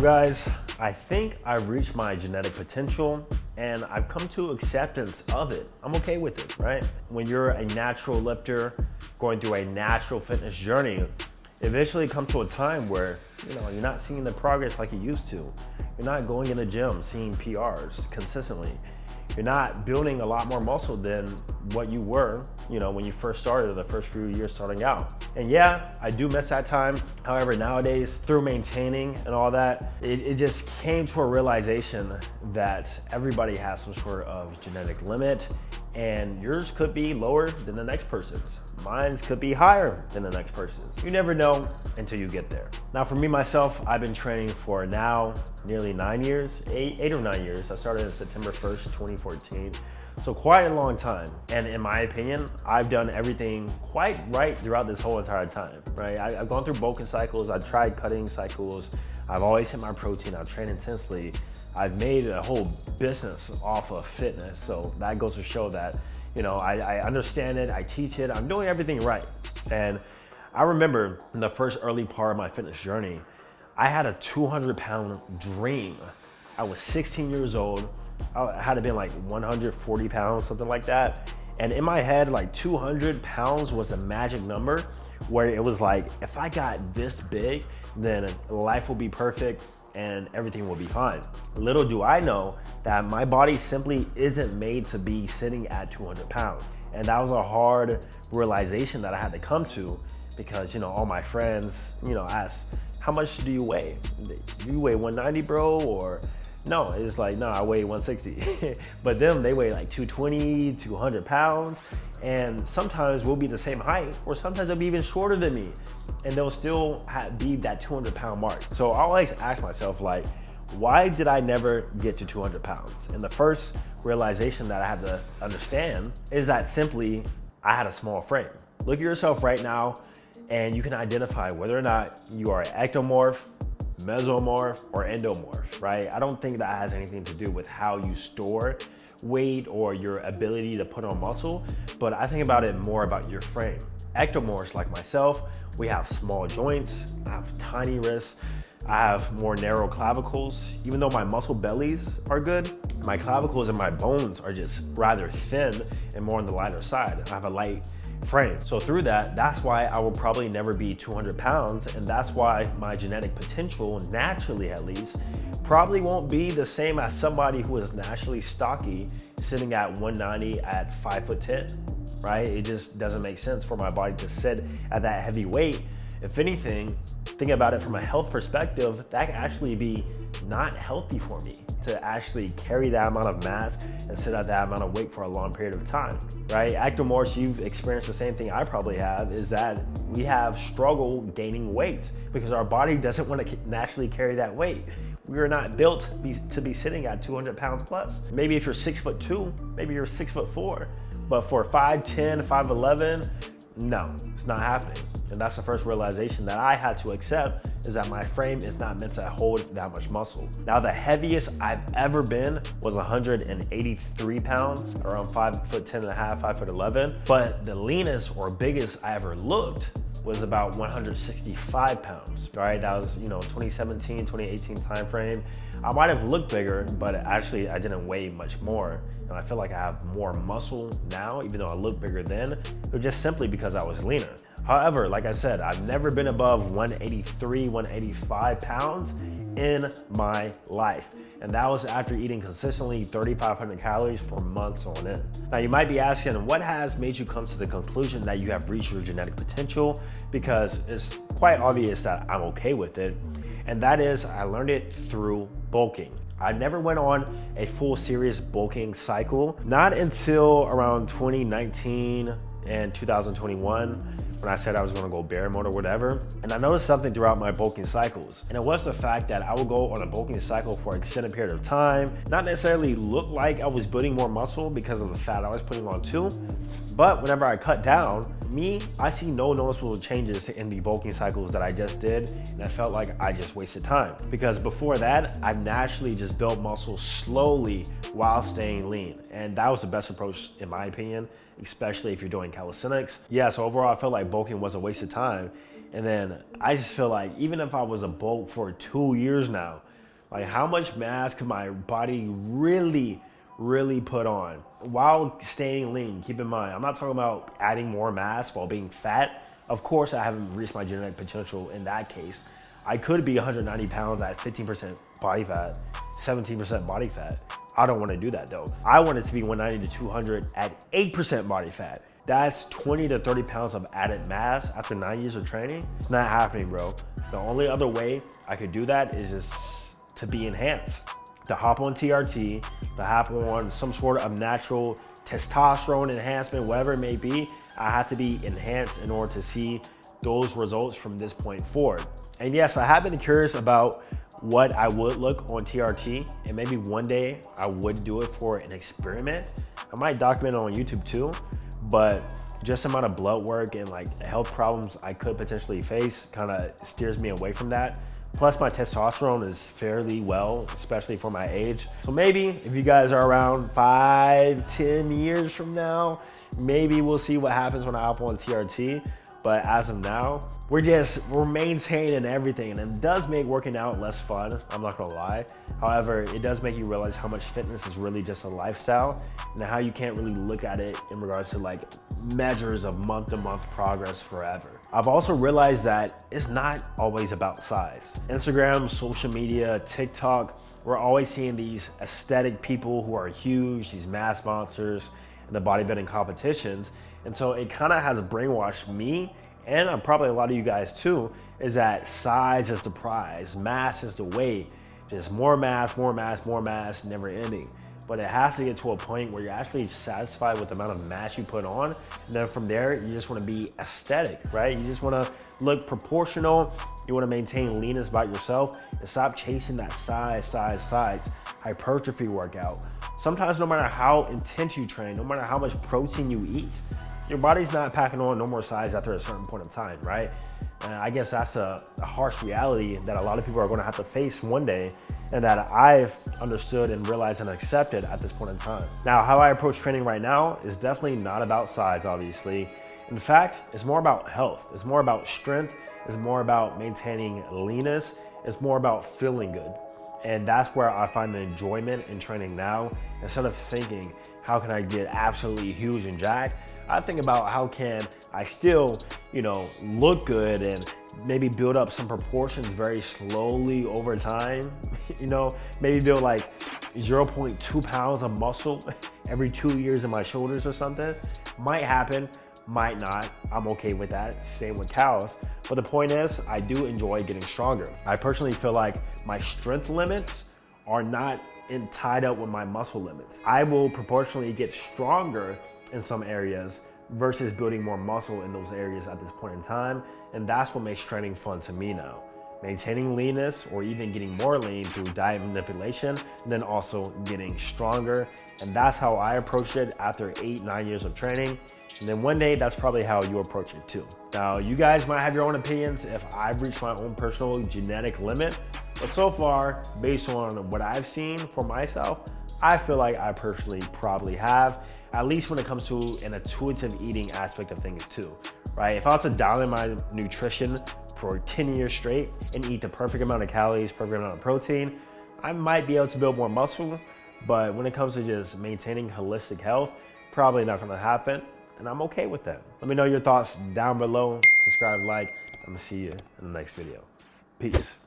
guys, I think I've reached my genetic potential and I've come to acceptance of it. I'm okay with it, right? When you're a natural lifter going through a natural fitness journey, eventually come to a time where you're not seeing the progress like you used to. You're not going in the gym seeing PRs consistently. You're not building a lot more muscle than what you were, when you first started, the first few years starting out. And yeah, I do miss that time. However, nowadays, through maintaining and all that, it just came to a realization that everybody has some sort of genetic limit, and yours could be lower than the next person's. Mine could be higher than the next person's. You never know until you get there. Now for me, myself, I've been training for now nearly 9 years, eight or 9 years. I started on September 1st, 2014. So quite a long time. And in my opinion, I've done everything quite right throughout this whole entire time, right? I've gone through bulking cycles, I've tried cutting cycles, I've always hit my protein, I've trained intensely. I've made a whole business off of fitness. So that goes to show that I understand it, I teach it, I'm doing everything right. And I remember in the first early part of my fitness journey, I had a 200-pound dream. I was 16 years old. I had to be like 140 pounds, something like that. And in my head, like 200 pounds was a magic number where it was like, if I got this big, then life will be perfect and everything will be fine. Little do I know that my body simply isn't made to be sitting at 200 pounds. And that was a hard realization that I had to come to because, all my friends, asked, how much do you weigh? Do you weigh 190, bro? Or no, it's like, no, I weigh 160. But them, they weigh like 220, 200 pounds. And sometimes we'll be the same height, or sometimes they'll be even shorter than me. And they'll still be that 200-pound mark. So I always ask myself, like, why did I never get to 200 pounds? And the first realization that I had to understand is that simply I had a small frame. Look at yourself right now, and you can identify whether or not you are an ectomorph, mesomorph, or endomorph, right? I don't think that has anything to do with how you store weight or your ability to put on muscle, but I think about it more about your frame. Ectomorphs like myself, we have small joints, I have tiny wrists, I have more narrow clavicles. Even though my muscle bellies are good, my clavicles and my bones are just rather thin and more on the lighter side. I have a light frame. So through that, that's why I will probably never be 200 pounds, and that's why my genetic potential, naturally at least, probably won't be the same as somebody who is naturally stocky sitting at 190 at 5'10", right? It just doesn't make sense for my body to sit at that heavy weight. If anything, think about it from a health perspective, that can actually be not healthy for me to actually carry that amount of mass and sit at that amount of weight for a long period of time, right? Ectomorphs, you've experienced the same thing I probably have, is that we have struggle gaining weight because our body doesn't want to naturally carry that weight. We are not built to be sitting at 200 pounds plus. Maybe if you're 6'2", maybe you're 6'4", but for 5'10", 5'11", no, it's not happening. And that's the first realization that I had to accept, is that my frame is not meant to hold that much muscle. Now, the heaviest I've ever been was 183 pounds, around 5'10" and a half, 5'11". But the leanest or biggest I ever looked was about 165 pounds, right? That was, 2017, 2018 time frame. I might have looked bigger, but actually I didn't weigh much more. And I feel like I have more muscle now, even though I look bigger then, but just simply because I was leaner. However, like I said, I've never been above 183, 185 pounds in my life. And that was after eating consistently 3,500 calories for months on end. Now you might be asking, what has made you come to the conclusion that you have reached your genetic potential? Because it's quite obvious that I'm okay with it. And that is, I learned it through bulking. I never went on a full serious bulking cycle, not until around 2019 and 2021, when I said I was gonna go bare mode or whatever. And I noticed something throughout my bulking cycles. And it was the fact that I would go on a bulking cycle for an extended period of time, not necessarily look like I was building more muscle because of the fat I was putting on too. But whenever I cut down, I see no noticeable changes in the bulking cycles that I just did. And I felt like I just wasted time. Because before that, I naturally just built muscle slowly while staying lean. And that was the best approach in my opinion, especially if you're doing calisthenics. Yeah, so overall I felt like bulking was a waste of time. And then I just feel like even if I was a bulk for 2 years now, Like, how much mass can my body really put on while staying lean? Keep in mind, I'm not talking about adding more mass while being fat. Of course, I haven't reached my genetic potential in that case. I could be 190 pounds at 15% body fat, 17% body fat. I don't want to do that though. I want it to be 190 to 200 at 8% body fat. That's 20 to 30 pounds of added mass after 9 years of training. It's not happening, bro. The only other way I could do that is just to be enhanced, to hop on TRT, to hop on some sort of natural testosterone enhancement, whatever it may be. I have to be enhanced in order to see those results from this point forward. And yes, I have been curious about what I would look on TRT, and maybe one day I would do it for an experiment. I might document it on YouTube too, but just the amount of blood work and like health problems I could potentially face kind of steers me away from that. Plus my testosterone is fairly well, especially for my age. So maybe if you guys are around 5-10 years from now, maybe we'll see what happens when I hop on TRT. But as of now, we're maintaining everything, and it does make working out less fun, I'm not gonna lie. However, it does make you realize how much fitness is really just a lifestyle, and how you can't really look at it in regards to like measures of month-to-month progress forever. I've also realized that it's not always about size. Instagram, social media, TikTok, we're always seeing these aesthetic people who are huge, these mass monsters in the bodybuilding competitions. And so it kind of has brainwashed me, and probably a lot of you guys too, is that size is the prize, mass is the weight. Just more mass, never ending. But it has to get to a point where you're actually satisfied with the amount of mass you put on. And then from there, you just want to be aesthetic, right? You just want to look proportional. You want to maintain leanness about yourself and stop chasing that size hypertrophy workout. Sometimes no matter how intense you train, no matter how much protein you eat, your body's not packing on no more size after a certain point of time, right? And I guess that's a harsh reality that a lot of people are gonna have to face one day, and that I've understood and realized and accepted at this point in time. Now, how I approach training right now is definitely not about size, obviously. In fact, it's more about health. It's more about strength. It's more about maintaining leanness. It's more about feeling good. And that's where I find the enjoyment in training now. Instead of thinking, how can I get absolutely huge and jacked? I think about how can I still, look good and maybe build up some proportions very slowly over time. Maybe build like 0.2 pounds of muscle every 2 years in my shoulders or something. Might happen, might not. I'm okay with that. Same with cows. But the point is, I do enjoy getting stronger. I personally feel like my strength limits are not tied up with my muscle limits. I will proportionally get stronger in some areas versus building more muscle in those areas at this point in time. And that's what makes training fun to me now. Maintaining leanness or even getting more lean through diet manipulation, and then also getting stronger. And that's how I approached it after 8-9 years of training. And then one day, that's probably how you approach it too. Now, you guys might have your own opinions if I've reached my own personal genetic limit, but so far, based on what I've seen for myself, I feel like I personally probably have, at least when it comes to an intuitive eating aspect of things too, right? If I was to dial in my nutrition for 10 years straight and eat the perfect amount of calories, perfect amount of protein, I might be able to build more muscle, but when it comes to just maintaining holistic health, probably not gonna happen, and I'm okay with that. Let me know your thoughts down below, subscribe, like, I'm gonna see you in the next video. Peace.